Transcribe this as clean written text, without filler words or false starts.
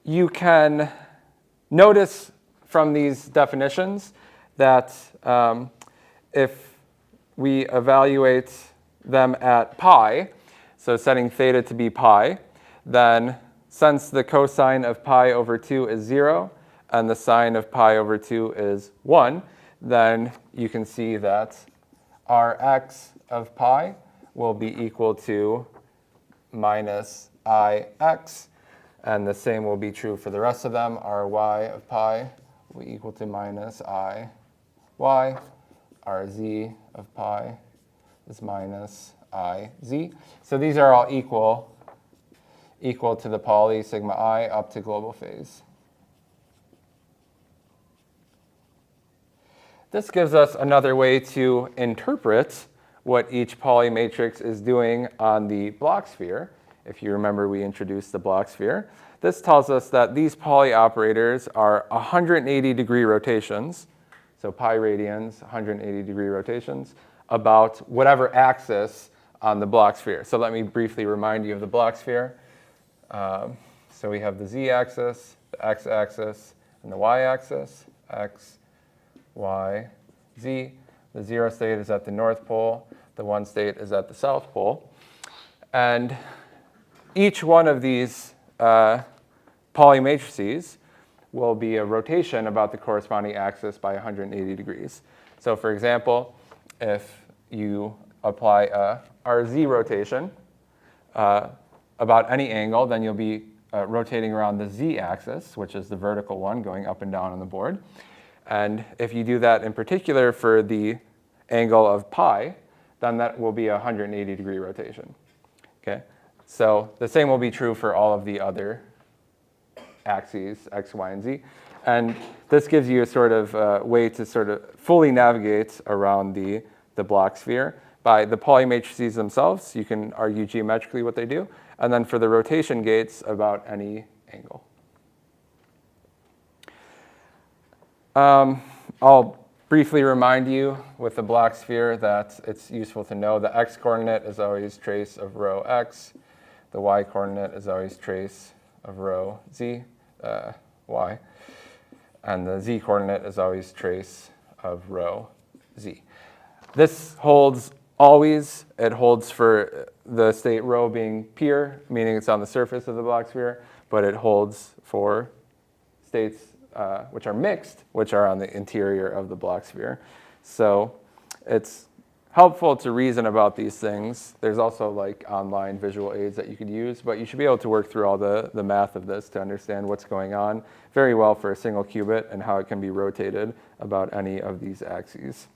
you can notice from these definitions that if we evaluate them at pi, so setting theta to be pi, then since the cosine of pi over 2 is 0 and the sine of pi over 2 is 1, then you can see that Rx of pi will be equal to minus Ix, and the same will be true for the rest of them. Ry of pi will be equal to minus Iy. Rz of pi is minus Iz. So these are all equal to the Pauli sigma I up to global phase. This gives us another way to interpret what each Pauli matrix is doing on the Bloch sphere. If you remember, we introduced the Bloch sphere. This tells us that these Pauli operators are 180-degree rotations, so pi radians, 180-degree rotations, about whatever axis on the Bloch sphere. So let me briefly remind you of the Bloch sphere. So we have the z-axis, the x-axis, and the y-axis, x, y, z. The 0 state is at the north pole. The 1 state is at the south pole. And each one of these Pauli matrices will be a rotation about the corresponding axis by 180 degrees. So for example, if you apply a RZ rotation about any angle, then you'll be rotating around the z-axis, which is the vertical one going up and down on the board. And if you do that in particular for the angle of pi, then that will be a 180-degree rotation. Okay? So the same will be true for all of the other axes, x, y, and z. And this gives you a sort of way to sort of fully navigate around the Bloch sphere. By the Pauli matrices themselves, you can argue geometrically what they do. And then for the rotation gates, about any angle. I'll briefly remind you with the Bloch sphere that it's useful to know the x-coordinate is always trace of rho x. The y-coordinate is always trace of rho z, y. And the z-coordinate is always trace of rho z. This holds always. It holds for the state rho being pure, meaning it's on the surface of the Bloch sphere, but it holds for states which are mixed, which are on the interior of the Bloch sphere. So it's helpful to reason about these things. There's also like online visual aids that you could use, but you should be able to work through all the math of this to understand what's going on very well for a single qubit and how it can be rotated about any of these axes.